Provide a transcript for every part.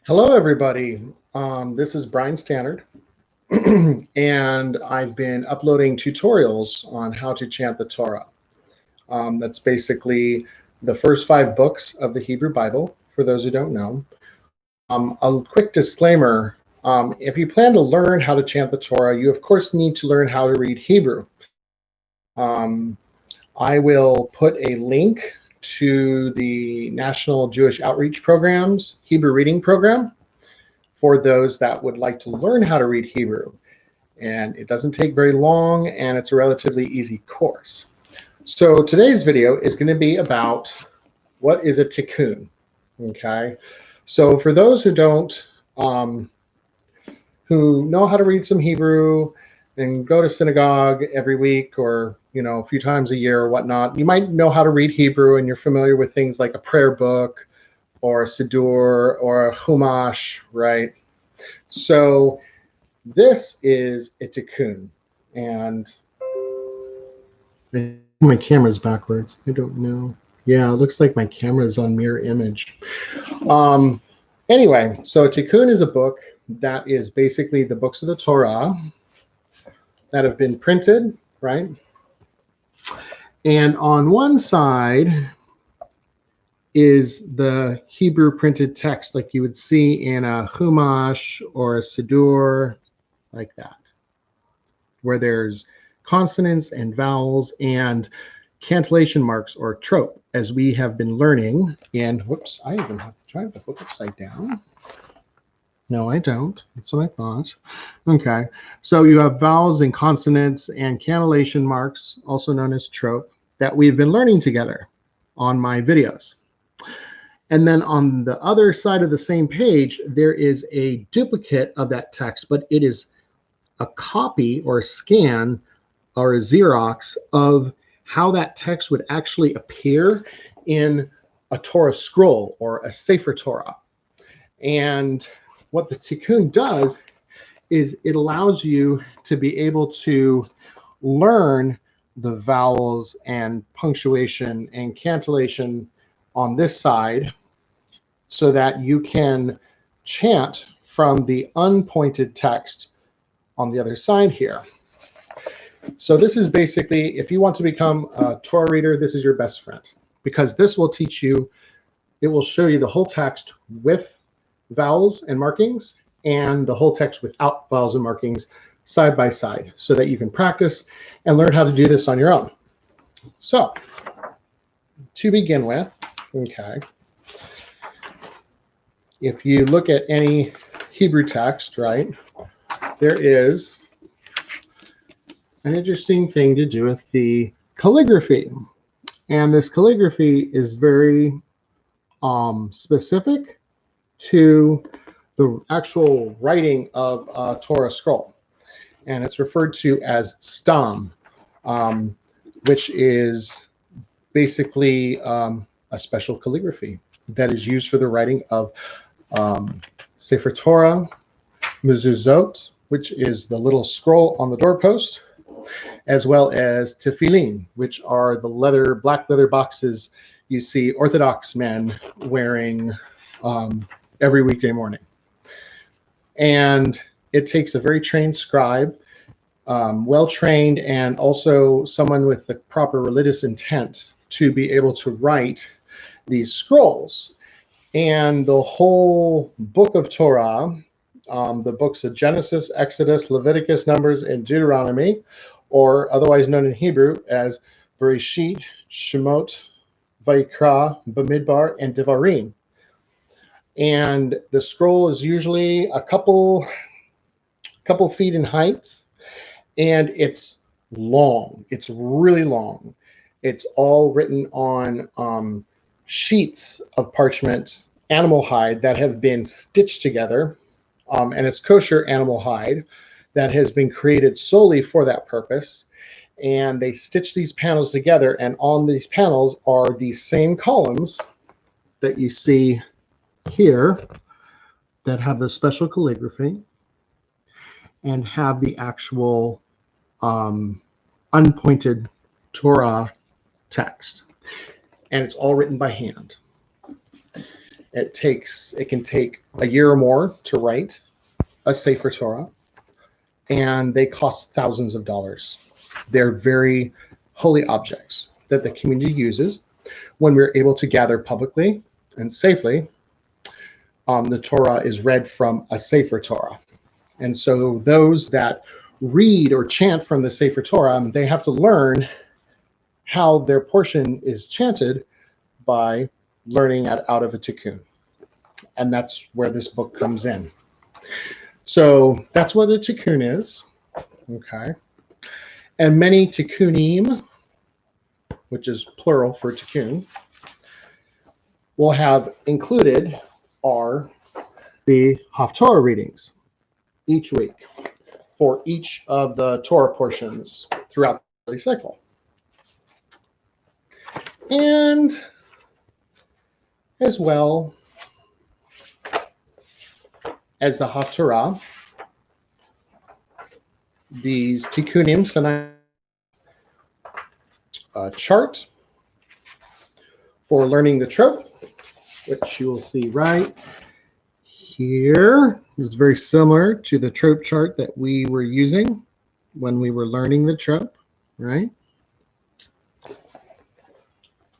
Hello, everybody. This is Brian Stannard, and I've been uploading tutorials on how to chant the Torah. That's basically the first 5 books of the Hebrew Bible, for those who don't know. A quick disclaimer, if you plan to learn how to chant the Torah, you of course need to learn how to read Hebrew. I will put a link to the National Jewish Outreach Program's Hebrew Reading Program for those that would like to learn how to read Hebrew. And it doesn't take very long, and it's a relatively easy course. So today's video is going to be about what is a tikkun. Okay, so for those who don't, who know how to read some Hebrew and go to synagogue every week or a few times a year or whatnot, you might know how to read Hebrew and you're familiar with things like a prayer book or a siddur or a chumash, right? So this is a tikkun, and my camera's backwards. I don't know. Yeah, it looks like my camera is on mirror image. Anyway, so a tikkun is a book that is basically the books of the Torah that have been printed, right? And on one side is the Hebrew printed text like you would see in a chumash or a siddur, like that, where there's consonants and vowels and cantillation marks or trope, as we have been learning in, whoops, I even have to try the book upside down. No, I don't. That's what I thought. Okay, so you have vowels and consonants and cantillation marks, also known as trope, that we've been learning together on my videos. And then on the other side of the same page, there is a duplicate of that text, but it is a copy or a scan or a Xerox of how that text would actually appear in a Torah scroll or a Sefer Torah. And what the Tikkun does is it allows you to be able to learn the vowels and punctuation and cantillation on this side so that you can chant from the unpointed text on the other side here. So this is basically, if you want to become a Torah reader, this is your best friend, because this will teach you, it will show you the whole text with vowels and markings and the whole text without vowels and markings side by side so that you can practice and learn how to do this on your own. So to begin with, okay, if you look at any Hebrew text, right, there is an interesting thing to do with the calligraphy. And this calligraphy is very specific to the actual writing of a Torah scroll. And it's referred to as stam, which is basically a special calligraphy that is used for the writing of Sefer Torah, mezuzot, which is the little scroll on the doorpost, as well as tefillin, which are the black leather boxes you see Orthodox men wearing every weekday morning. And it takes a very trained scribe, well-trained, and also someone with the proper religious intent to be able to write these scrolls. And the whole book of Torah, the books of Genesis, Exodus, Leviticus, Numbers, and Deuteronomy, or otherwise known in Hebrew as Bereshit, Shemot, Vayikra, Bamidbar, and Devarim. And the scroll is usually a couple feet in height, and it's long. It's really long. It's all written on sheets of parchment, animal hide that have been stitched together, and it's kosher animal hide that has been created solely for that purpose. And they stitch these panels together, and on these panels are these same columns that you see here that have the special calligraphy and have the actual unpointed Torah text. And it's all written by hand. It can take a year or more to write a Sefer Torah, and they cost thousands of dollars. They're very holy objects that the community uses when we're able to gather publicly and safely. The Torah is read from a Sefer Torah. And so those that read or chant from the Sefer Torah, they have to learn how their portion is chanted by learning out of a Tikkun. And that's where this book comes in. So that's what a Tikkun is. Okay. And many Tikkunim, which is plural for Tikkun, will have included are the Haftorah readings each week for each of the Torah portions throughout the daily cycle. And as well as the Haftorah, these Tikkunim send a chart for learning the trope, which you will see right here. This is very similar to the trope chart that we were using when we were learning the trope, right?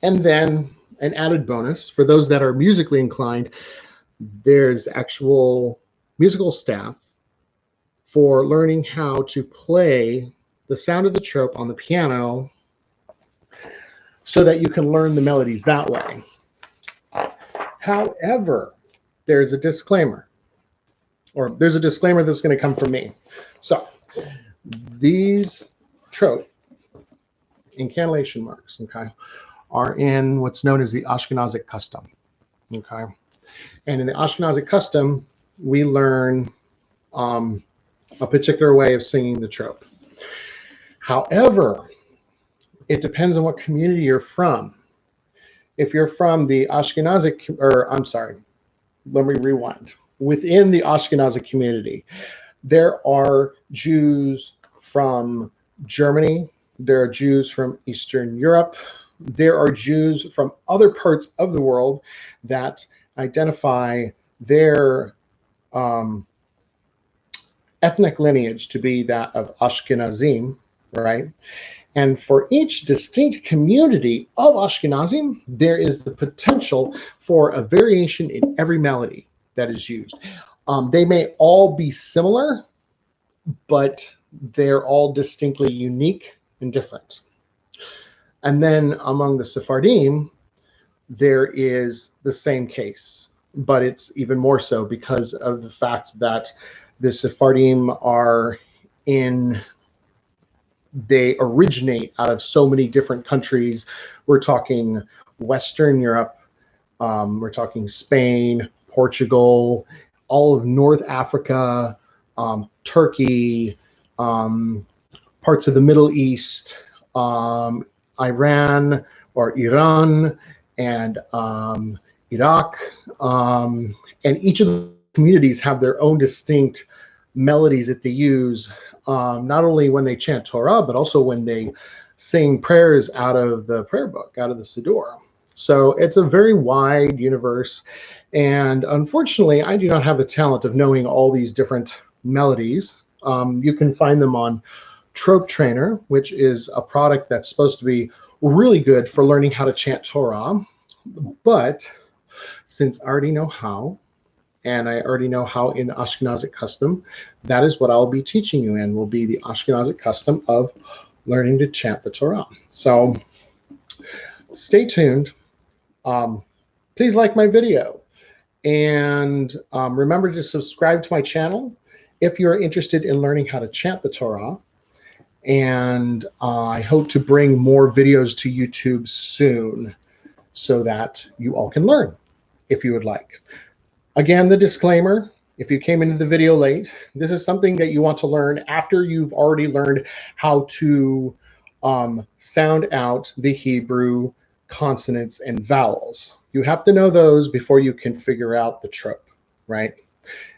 And then an added bonus for those that are musically inclined, there's actual musical staff for learning how to play the sound of the trope on the piano so that you can learn the melodies that way. However, there's a disclaimer, or there's a disclaimer that's going to come from me. So these trope incantation marks, okay, are in what's known as the Ashkenazic custom, okay? And in the Ashkenazic custom, we learn a particular way of singing the trope. However, it depends on what community you're from. If you're from the Ashkenazic, or I'm sorry, let me rewind. Within the Ashkenazic community, there are Jews from Germany, there are Jews from Eastern Europe, there are Jews from other parts of the world that identify their ethnic lineage to be that of Ashkenazim, right? And for each distinct community of Ashkenazim, there is the potential for a variation in every melody that is used. They may all be similar, but they're all distinctly unique and different. And then among the Sephardim, there is the same case, but it's even more so because of the fact that the Sephardim they originate out of so many different countries. We're talking Western Europe, we're talking Spain, Portugal, all of North Africa, Turkey, parts of the Middle East, Iran or Iran, and Iraq. And each of the communities have their own distinct melodies that they use, not only when they chant Torah, but also when they sing prayers out of the prayer book, out of the Siddur. So it's a very wide universe. And unfortunately, I do not have the talent of knowing all these different melodies. You can find them on Trope Trainer, which is a product that's supposed to be really good for learning how to chant Torah. But since I already know how, and I already know how in Ashkenazic custom, that is what I'll be teaching you in, will be the Ashkenazic custom of learning to chant the Torah. So stay tuned. Please like my video. And remember to subscribe to my channel if you're interested in learning how to chant the Torah. And I hope to bring more videos to YouTube soon so that you all can learn if you would like. Again, the disclaimer, if you came into the video late, this is something that you want to learn after you've already learned how to sound out the Hebrew consonants and vowels. You have to know those before you can figure out the trope, right?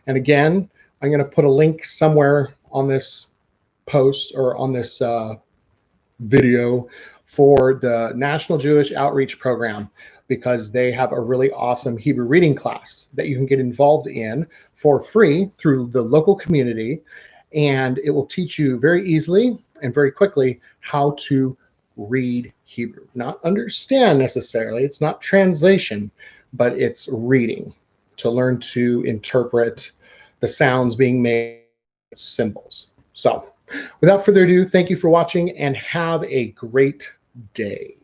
And again, I'm going to put a link somewhere on this post or on this video for the National Jewish Outreach Program, because they have a really awesome Hebrew reading class that you can get involved in for free through the local community. And it will teach you very easily and very quickly how to read Hebrew. Not understand necessarily, it's not translation, but it's reading, to learn to interpret the sounds being made, symbols. So without further ado, thank you for watching and have a great day.